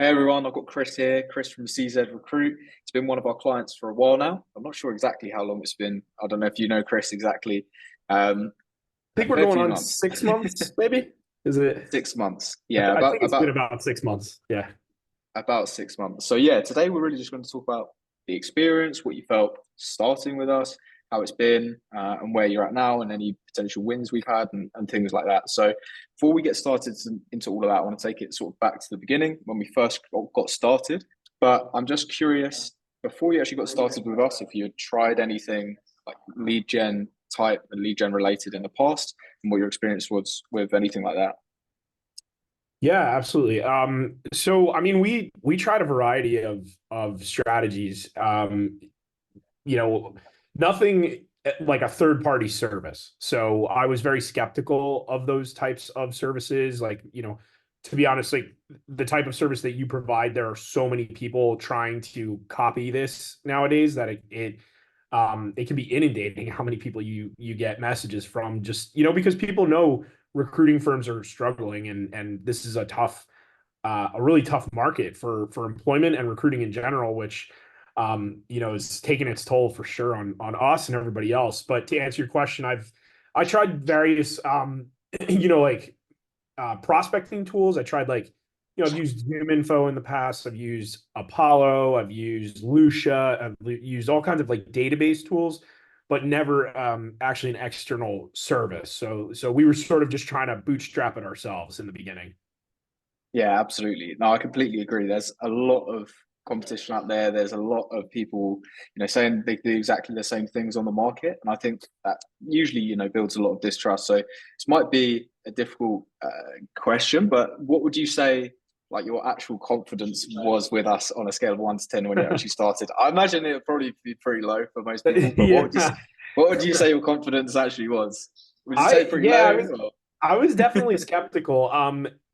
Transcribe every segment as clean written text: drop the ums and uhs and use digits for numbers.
Hey everyone, I've got Chris here, Chris from CZ Recruit. It's been one of our clients for a while now. I'm not sure exactly how long it's been. I don't know if you know Chris exactly. Um, I a think we're fair going few on months. 6 months, maybe. Is it? 6 months. I, Yeah, I about think it's been about about 6 months. Yeah. about 6 months. So yeah, today we're really just going to talk about the experience, what you felt starting with us, how it's been, and where you're at now, and any potential wins we've had, and things like that. So before we get started into all of that, I want to take it sort of back to the beginning when we first got started. But I'm just curious, before you actually got started with us, if you had tried anything like lead gen type and lead gen related in the past, and what your experience was with anything like that. Yeah, absolutely. So I mean, we tried a variety of strategies. You know, nothing like a third party service. So I was very skeptical of those types of services. Like, to be honest, like the type of service that you provide, there are so many people trying to copy this nowadays that it can be inundating how many people you get messages from, just because people know recruiting firms are struggling, and this is a really tough market for employment and recruiting in general, which is taking its toll for sure on us and everybody else. But to answer your question, I tried various like prospecting tools. I tried, like, I've used Zoom Info in the past. I've used Apollo. I've used Lucia. I've used all kinds of like database tools, but never actually an external service. So we were sort of just trying to bootstrap it ourselves in the beginning. Yeah, absolutely. No, I completely agree. There's a lot of competition out there. There's a lot of people, saying they do exactly the same things on the market, and I think that usually, builds a lot of distrust. So this might be a difficult question, but what would you say, like your actual confidence was with us on a scale of 1 to 10 when you actually started? I imagine it would probably be pretty low for most people, but Yeah. what would you say your confidence actually was? Would you say I pretty yeah, I low? was Or? I was definitely skeptical.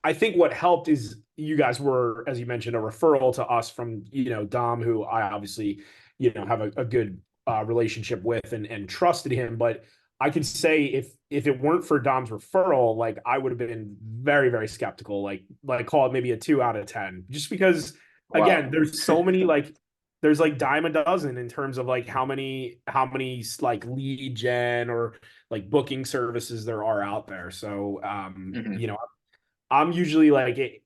I think what helped is you guys were, as you mentioned, a referral to us from, Dom, who I obviously, have a good relationship with and trusted him. But I could say if it weren't for Dom's referral, like I would have been very, very skeptical, like call it maybe a 2 out of 10, just because again, Wow. there's so many, like there's like dime a dozen in terms of like how many like lead gen or like booking services there are out there. So, Mhm. I'm usually like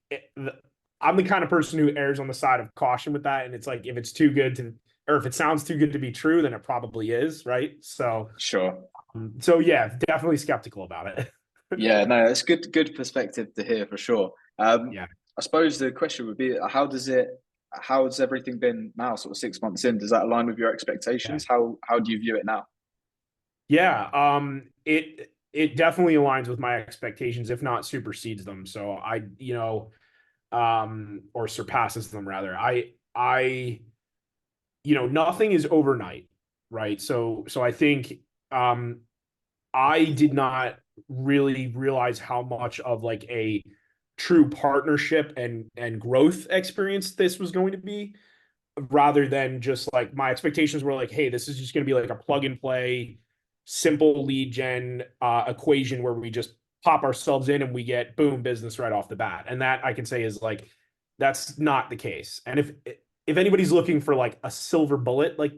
I'm the kind of person who errs on the side of caution with that. And it's like, if it's too good to, or if it sounds too good to be true, then it probably is, right? So, Sure. yeah, definitely skeptical about it. Yeah, no, it's good perspective to hear for sure. Yeah. I suppose the question would be, how has everything been now, sort of 6 months in? Does that align with your Yeah. expectations? How do you view it now? Yeah. It definitely aligns with my expectations, if not supersedes them. So or surpasses them rather. Nothing is overnight, right? So I think um I did not really realize how much of like a true partnership and growth experience this was going to be, rather than just like my expectations were like, hey, this is just going to be like a plug and play simple lead gen equation where we just pop ourselves in and we get boom business right off the bat. And that I can say is like, that's not the case. And if anybody's looking for like a silver bullet, like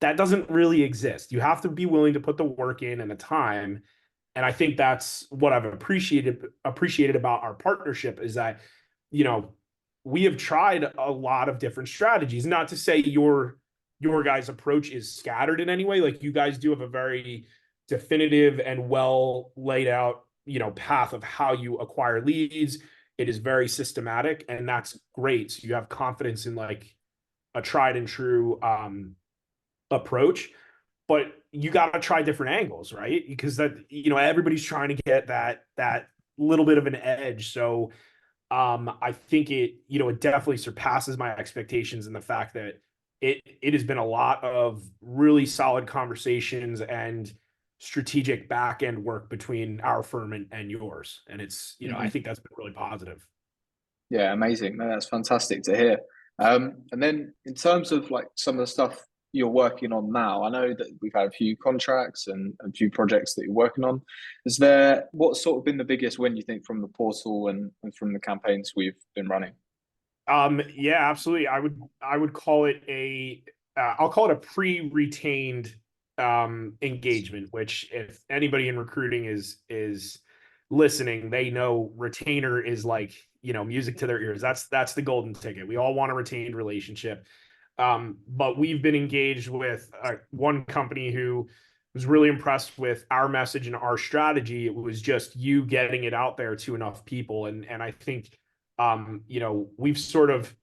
that doesn't really exist. You have to be willing to put the work in and the time. And I think that's what I've appreciated about our partnership, is that, you know, we have tried a lot of different strategies. Not to say your guys' approach is scattered in any way. Like, you guys do have a very definitive and well laid out, path of how you acquire leads. It is very systematic, and that's great. So you have confidence in like a tried and true approach, but you got to try different angles, right? Because that, everybody's trying to get that little bit of an edge. So I think it definitely surpasses my expectations in the fact that it has been a lot of really solid conversations and strategic back end work between our firm and yours. And it's, I Hmm. think that's been really positive. Yeah, amazing. No, that's fantastic to hear. And then in terms of like some of the stuff you're working on now, I know that we've had a few contracts and a few projects that you're working on. What's sort of been the biggest win you think from the portal and from the campaigns we've been running? Yeah, absolutely. I would call it I'll call it a pre-retained engagement, which if anybody in recruiting is listening, they know retainer is like, music to their ears. That's the golden ticket. We all want a retained relationship. But we've been engaged with one company who was really impressed with our message and our strategy. It was just you getting it out there to enough people. And I think we've sort of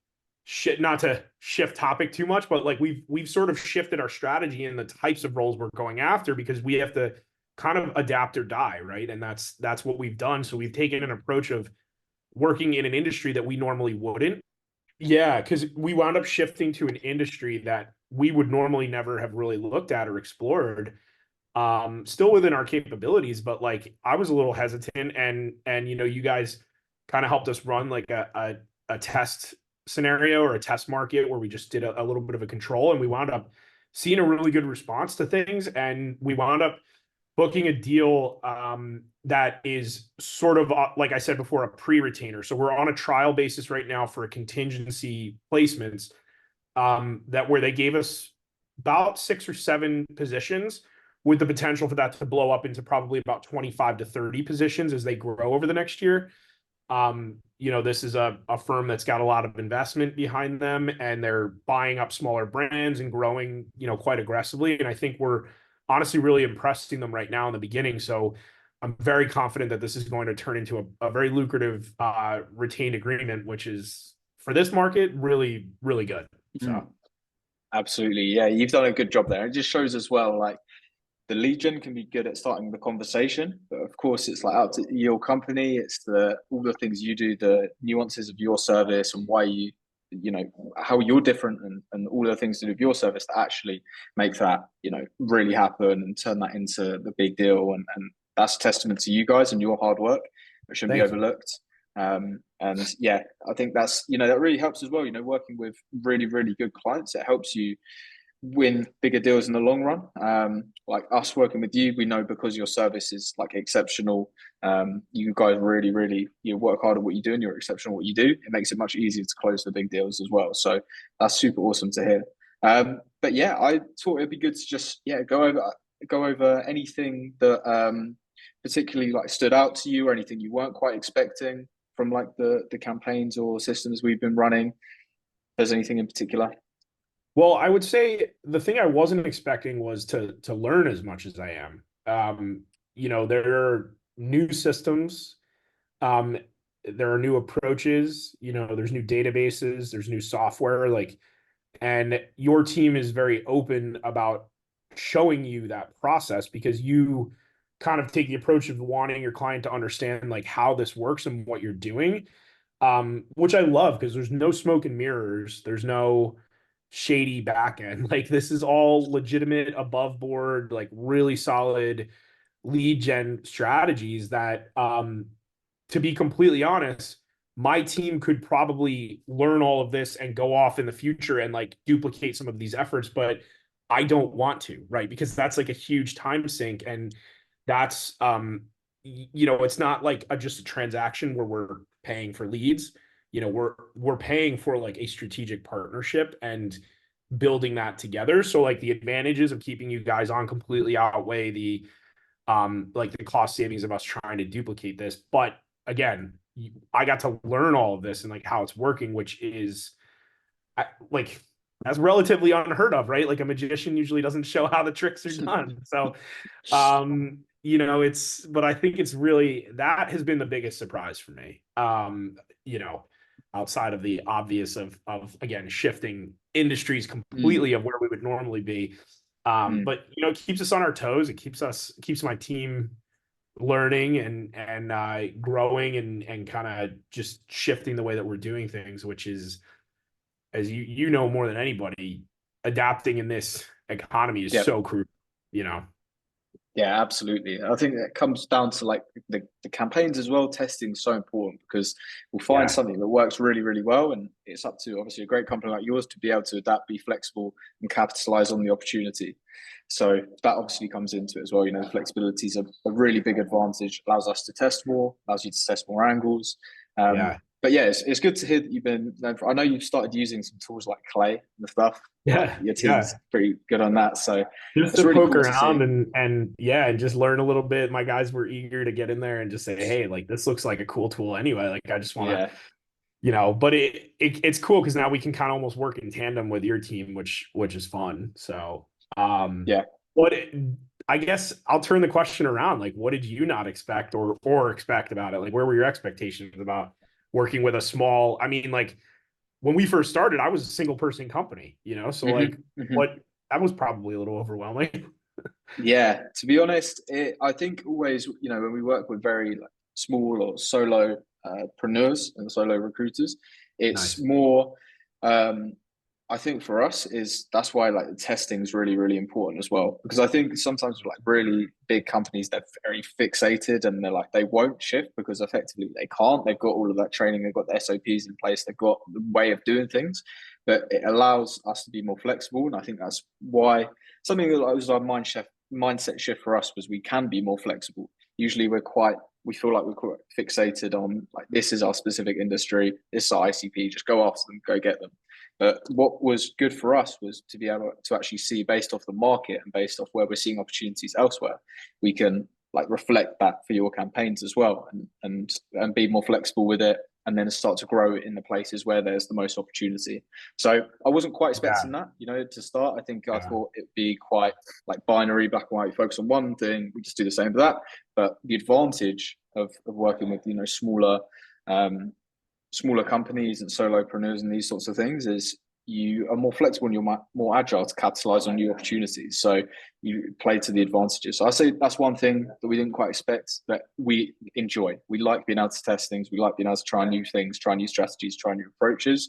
not to shift topic too much, but like we've sort of shifted our strategy and the types of roles we're going after because we have to kind of adapt or die, right? And that's what we've done. So we've taken an approach of working in an industry that we normally wouldn't. Yeah, because we wound up shifting to an industry that we would normally never have really looked at or explored, still within our capabilities, but like I was a little hesitant, and you guys kind of helped us run like a test scenario or a test market where we just did a little bit of a control, and we wound up seeing a really good response to things, and we wound up booking a deal that is sort of like I said before, a pre-retainer. So we're on a trial basis right now for a contingency placements, that where they gave us about 6 or 7 positions with the potential for that to blow up into probably about 25 to 30 positions as they grow over the next year. This is a firm that's got a lot of investment behind them, and they're buying up smaller brands and growing, quite aggressively. And I think we're honestly really impressing them right now in the beginning. So I'm very confident that this is going to turn into a very lucrative retained agreement, which is for this market really, really good. Mm, So absolutely. Yeah, you've done a good job there. It just shows as well, like the lead gen can be good at starting the conversation, but of course it's like up to your company. It's the all the things you do, the nuances of your service and why you know how you're different, and all the things to do with your service that actually make that really happen and turn that into the big deal. And that's testament to you guys and your hard work. It shouldn't be thank you. overlooked. And yeah, I think that's that really helps as well. Working with really really good clients, it helps you win bigger deals in the long run. Like us working with you, we know because your service is like exceptional. You guys really, really work hard at what you do, and you're exceptional at what you do. It makes it much easier to close the big deals as well. So that's super awesome to hear. But yeah, I thought it'd be good to just go over anything that particularly like stood out to you, or anything you weren't quite expecting from like the campaigns or systems we've been running. If there's anything in particular. Well, I would say the thing I wasn't expecting was to learn as much as I am. There are new systems, um, there are new approaches, there's new databases, there's new software, like, and your team is very open about showing you that process because you kind of take the approach of wanting your client to understand like how this works and what you're doing, which I love because there's no smoke and mirrors, there's no shady back end. Like this is all legitimate, above board, like really solid lead gen strategies that, to be completely honest, my team could probably learn all of this and go off in the future and like duplicate some of these efforts, but I don't want to, right? Because that's like a huge time sink, and that's it's not like just a transaction where we're paying for leads. We're paying for like a strategic partnership and building that together. So like the advantages of keeping you guys on completely outweigh the like the cost savings of us trying to duplicate this. But again, I got to learn all of this and like how it's working, which is like that's relatively unheard of, right? Like a magician usually doesn't show how the tricks are done. So but I think it's really that has been the biggest surprise for me. You know, outside of the obvious of again shifting industries Mm, completely of where we would normally be. mm. But it keeps us on our toes. It keeps my team learning and growing and kind of just shifting the way that we're doing things, which is, as you know more than anybody, adapting in this economy is Yep. so crucial. You know, Yeah, absolutely. I think that comes down to like the campaigns as well. Testing is so important because we'll find yeah, something that works really, really well. And it's up to obviously a great company like yours to be able to adapt, be flexible, and capitalize on the opportunity. So that obviously comes into it as well. Flexibility is a really big advantage, allows us to test more, allows you to test more angles. yeah. but yeah, it's good to hear that you've been known for. I know you've started using some tools like Clay and stuff. Like Yeah, your yeah. team's pretty good on that, so Just it's to really poke cool to see. around and yeah, and just learn a little bit. My guys were eager to get in there and just say, hey, like this looks like a cool tool anyway. Like I just want to, Yeah, but it's cool because now we can kind of almost work in tandem with your team, which is fun. So yeah. what I guess I'll turn the question around. Like, what did you not expect or expect about it? Like, where were your expectations about working with a small? I mean, like when we first started, I was a single person company, so like Hmm. what that was probably a little overwhelming. Yeah, to be honest, I think always, when we work with very like small or solo preneurs and solo recruiters, it's Nice. more. Um, I think for us is that's why like the testing is really really important as well, because I think sometimes with like really big companies they're very fixated and they're like they won't shift because effectively they can't. They've got all of that training, they've got the SOPs in place, they've got the way of doing things, but it allows us to be more flexible, and I think that's why something that was our mindset shift for us was we can be more flexible. Usually we feel like we're quite fixated on like this is our specific industry, this is our ICP, just go after them, go get them. But what was good for us was to be able to actually see based off the market and based off where we're seeing opportunities elsewhere, we can like reflect that for your campaigns as well and be more flexible with it and then start to grow in the places where there's the most opportunity. So I wasn't quite Yeah. expecting that, to start. I think I Yeah. thought it'd be quite like binary, black and white, focus on one thing, we just do the same for that. But the advantage of working with, um, smaller companies and solopreneurs and these sorts of things is you are more flexible and you're more agile to capitalize on new opportunities. So you play to the advantages. So I say that's one thing that we didn't quite expect that we enjoy. We like being able to test things. We like being able to try new things, try new strategies, try new approaches.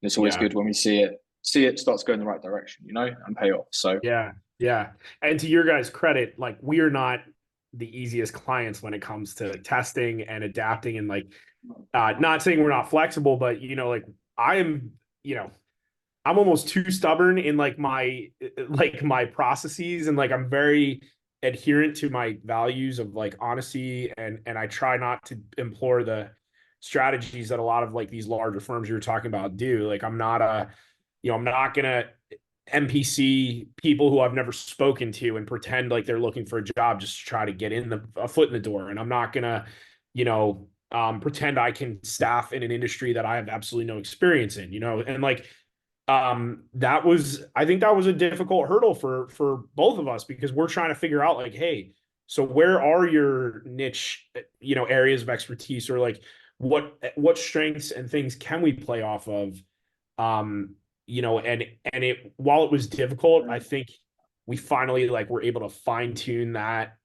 And it's always Yeah. good when we see it starts going the right direction, and pay off. So Yeah. Yeah. And to your guys' credit, like we are not the easiest clients when it comes to testing and adapting and like not saying we're not flexible, but like I am, I'm almost too stubborn in like my processes and like I'm very adherent to my values of like honesty and I try not to implore the strategies that a lot of like these larger firms you were talking about do. Like I'm not gonna NPC people who I've never spoken to and pretend like they're looking for a job just to try to get a foot in the door. And I'm not gonna, pretend I can staff in an industry that I have absolutely no experience in, and like I think that was a difficult hurdle for both of us because we're trying to figure out like, hey, so where are your niche, areas of expertise or like what strengths and things can we play off of? um and it while it was difficult, I think we finally like were able to fine tune that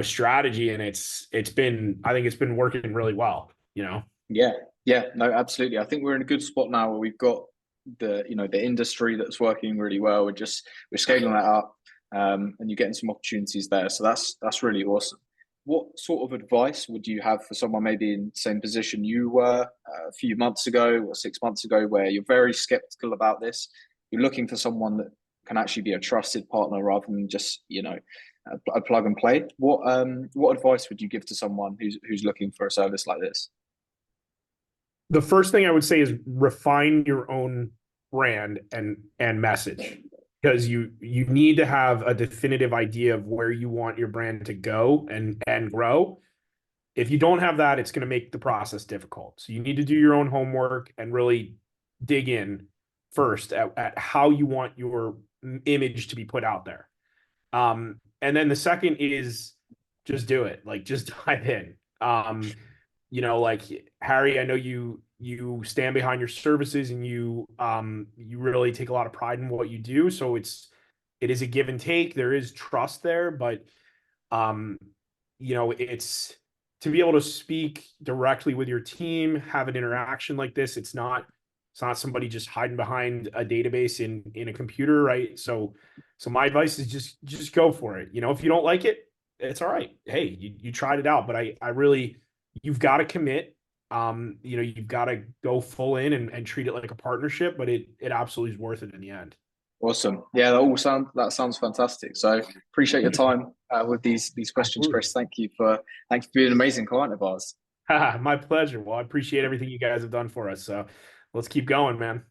strategy, and I think it's been working really well. yeah, yeah, no, absolutely. I think we're in a good spot now where we've got the industry that's working really well. We're scaling that up, and you're getting some opportunities there. So that's really awesome. What sort of advice would you have for someone maybe in the same position you were a few months ago or 6 months ago, where you're very skeptical about this? You're looking for someone that can actually be a trusted partner rather than just a plug and play. What advice would you give to someone who's looking for a service like this? The first thing I would say is refine your own brand and message, because you need to have a definitive idea of where you want your brand to go and grow. If you don't have that, it's going to make the process difficult. So you need to do your own homework and really dig in first at how you want your image to be put out there. And then the second is just do it. Like just dive in. Like Harry, I know you stand behind your services and you really take a lot of pride in what you do. So it is a give and take. There is trust there, but um, it's to be able to speak directly with your team, have an interaction like this. It's not somebody just hiding behind a database in a computer, right? So my advice is just go for it. If you don't like it, it's all right. Hey, you tried it out, but I really you've got to commit. You've got to go full in and treat it like a partnership, but it absolutely is worth it in the end. Awesome. Yeah, that sounds fantastic. So appreciate your time with these questions, Absolutely. Chris. Thank you for being an amazing client of ours. My pleasure. Well, I appreciate everything you guys have done for us. So let's keep going, man.